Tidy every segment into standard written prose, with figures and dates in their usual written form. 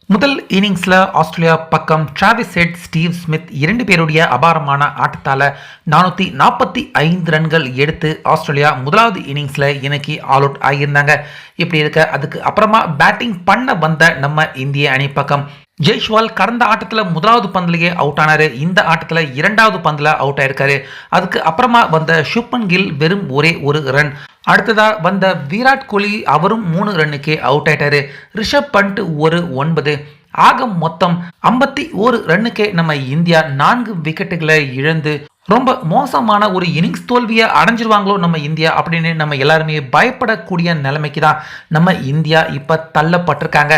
முதல் இன்னிங்ஸ்ல ஆஸ்திரேலியா பக்கம் Travis head, Steve Smith இரண்டு பேருடைய அபாரமான ஆட்டத்தால 445 ரன்கள் எடுத்து ஆஸ்திரேலியா முதலாவது இன்னிங்ஸ்ல இன்னைக்கு ஆல் அவுட் ஆகியிருந்தாங்க. இப்படி இருக்க அதுக்கு அப்புறமா பேட்டிங் பண்ண வந்த நம்ம இந்திய அணி பக்கம் ஜெய்ஷ்வால் கடந்த ஆட்டத்தில் முதலாவது பந்திலேயே அவுட் ஆனாரு. இந்த ஆட்டத்தில் இரண்டாவது பந்தில் அவுட் ஆயிருக்காரு. அதுக்கு அப்புறமா வந்த சுப்மன் கில் வெறும் ஒரே ஒரு ரன். அடுத்ததா வந்த விராட் கோலி அவரும் 3 ரன்னுக்கே அவுட் ஆயிட்டாரு. ரிஷப் பண்ட் ஒரு 9. ஆக மொத்தம் 51 ரன்னுக்கே நம்ம இந்தியா 4 விக்கெட்டுகளை இழந்து ரொம்ப மோசமான ஒரு இன்னிங்ஸ் தோல்வியை அடைஞ்சிருவாங்களோ நம்ம இந்தியா அப்படின்னு நம்ம எல்லாருமே பயப்படக்கூடிய நிலைமைக்கு தான் நம்ம இந்தியா இப்போ தள்ளப்பட்டிருக்காங்க.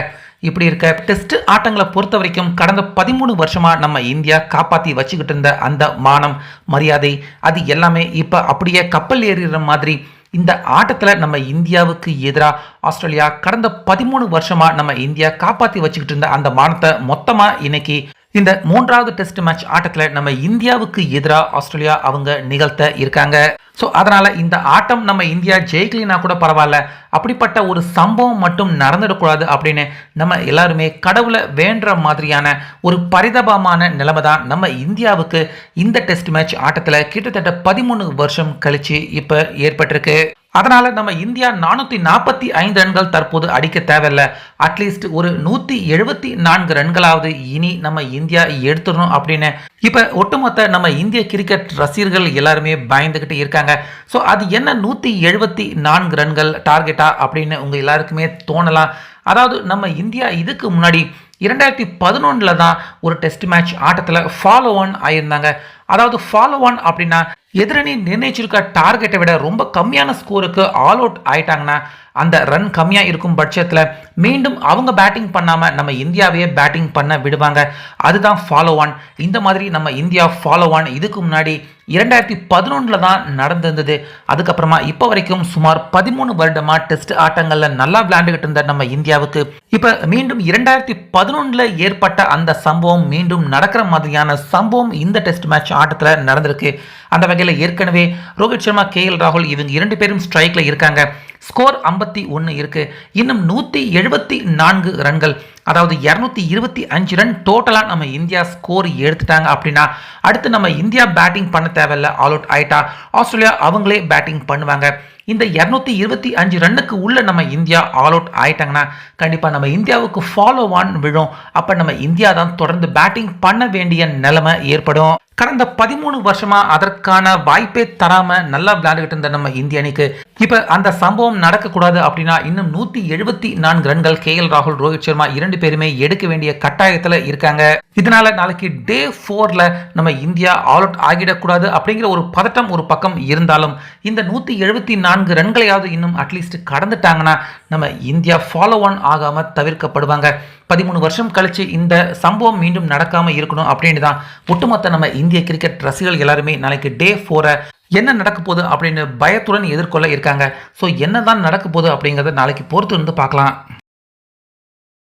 இப்படி இருக்க டெஸ்ட் ஆட்டங்களை பொறுத்த வரைக்கும் கடந்த 13 வருஷமா நம்ம இந்தியா காப்பாற்றி வச்சுக்கிட்டு இருந்த அந்த மானம் மரியாதை அது எல்லாமே இப்போ அப்படியே கப்பல் ஏறுகிற மாதிரி இந்த ஆட்டத்தில் நம்ம இந்தியாவுக்கு எதிராக ஆஸ்திரேலியா கடந்த 13 வருஷமா நம்ம இந்தியா காப்பாற்றி வச்சுக்கிட்டு இருந்த அந்த மானத்தை மொத்தமாக இன்னைக்கு இந்த 3வது டெஸ்ட் மேட்ச் ஆட்டத்தில் நம்ம இந்தியாவுக்கு எதிராக ஆஸ்திரேலியா அவங்க நிகழ்த்த இருக்காங்க. ஸோ அதனால் இந்த ஆட்டம் நம்ம இந்தியா ஜெயிக்கலினா கூட பரவாயில்ல, அப்படிப்பட்ட ஒரு சம்பவம் மட்டும் நடந்துடக்கூடாது அப்படின்னு நம்ம எல்லாருமே கடவுளை வேண்டுற மாதிரியான ஒரு பரிதாபமான நிலைமை தான் நம்ம இந்தியாவுக்கு இந்த டெஸ்ட் மேட்ச் ஆட்டத்தில் கிட்டத்தட்ட 13 வருஷம் கழிச்சு இப்போ ஏற்பட்டிருக்கு. அதனால நம்ம இந்தியா 445 ரன்கள் தற்போது அடிக்க தேவையில்லை. அட்லீஸ்ட் ஒரு 174 ரன்களாவது இனி நம்ம இந்தியா எடுத்துடணும் அப்படின்னு இப்போ ஒட்டுமொத்த நம்ம இந்திய கிரிக்கெட் ரசிகர்கள் எல்லாருமே பயந்துகிட்டு இருக்காங்க. ஸோ அது என்ன 174 ரன்கள் டார்கெட்டா அப்படின்னு உங்க எல்லாருக்குமே தோணலாம். அதாவது நம்ம இந்தியா இதுக்கு முன்னாடி 2011 தான் ஒரு டெஸ்ட் மேட்ச் ஆட்டத்தில் ஃபாலோ ஆன் ஆயிருந்தாங்க. அதாவது ஃபாலோ ஆன் அப்படின்னா எதிரணி நிர்ணயிச்சிருக்க டார்கெட்டை விட ரொம்ப கம்மியான ஸ்கோருக்கு ஆல் அவுட் ஆயிட்டாங்கன்னா அந்த ரன் கம்மியாக இருக்கும் பட்சத்தில் மீண்டும் அவங்க பேட்டிங் பண்ணாமல் நம்ம இந்தியாவையே பேட்டிங் பண்ண விடுவாங்க. அதுதான் ஃபாலோ ஆன். இந்த மாதிரி நம்ம இந்தியா ஃபாலோ ஆன் இதுக்கு முன்னாடி 2011 தான் நடந்திருந்தது. அதுக்கப்புறமா இப்போ வரைக்கும் சுமார் 13 வருடமா டெஸ்ட் ஆட்டங்களில் நல்லா விளையாண்டுகிட்டு இருந்த நம்ம இந்தியாவுக்கு இப்போ மீண்டும் 2011 ஏற்பட்ட அந்த சம்பவம் மீண்டும் நடக்கிற மாதிரியான சம்பவம் இந்த டெஸ்ட் மேட்ச் ஆட்டத்தில் நடந்திருக்கு. அந்த வகையில் ஏற்கனவே ரோஹித் சர்மா, KL ராகுல் இவங்க 2 பேரும் ஸ்ட்ரைக்கில் இருக்காங்க. ஸ்கோர் 51 இருக்கு. இன்னும் 174 ரன்கள், அதாவது 225 ரன் டோட்டலாக நம்ம இந்தியா ஸ்கோர் எடுத்துட்டாங்க அப்படின்னா அடுத்து நம்ம இந்தியா பேட்டிங் பண்ண தேவையில்ல, ஆல் அவுட் ஆயிட்டா ஆஸ்திரேலியா அவங்களே பேட்டிங் பண்ணுவாங்க. இந்த 225 ரன்னுக்கு உள்ள நம்ம இந்தியா ஆல் அவுட் ஆயிட்டாங்கன்னா கண்டிப்பாக நம்ம இந்தியாவுக்கு ஃபாலோ ஆன் விழும். அப்போ நம்ம இந்தியா தான் தொடர்ந்து பேட்டிங் பண்ண வேண்டிய நிலைமை ஏற்படும். கடந்த 13 வருஷமா அதற்கான வாய்ப்பே தராம நல்லா விளையாண்டுகிட்டு இருந்த நம்ம இந்திய அணிக்கு இப்ப அந்த சம்பவம் நடக்கக்கூடாது அப்படின்னா இன்னும் 174 ரன்கள் KL ராகுல், ரோஹித் சர்மா 2 பேருமே எடுக்க வேண்டிய கட்டாயத்துல இருக்காங்க. இதனால நாளைக்கு டே 4ல நம்ம இந்தியா ஆல் அவுட் ஆகிடக்கூடாது அப்படிங்கிற ஒரு பதட்டம் ஒரு பக்கம் இருந்தாலும் இந்த 174 ரன்களையாவது இன்னும் அட்லீஸ்ட் கடந்துட்டாங்கன்னா நம்ம இந்தியா ஃபாலோ ஆன் ஆகாம தவிர்க்கப்படுவாங்க. 13 வருஷம் கழிச்சு இந்த சம்பவம் மீண்டும் நடக்காம இருக்கணும் அப்படின்னு தான் ஒட்டுமொத்த நம்ம இந்திய கிரிக்கெட் ரசிகர்கள் எல்லாருமே நாளைக்கு டே 4 என்ன நடக்க போகுது அப்படின்னு பயத்துடன் எதிர்கொள்ள இருக்காங்க. ஸோ என்னதான் நடக்க போகுது அப்படிங்கிறத நாளைக்கு பொறுத்து இருந்து பார்க்கலாம்.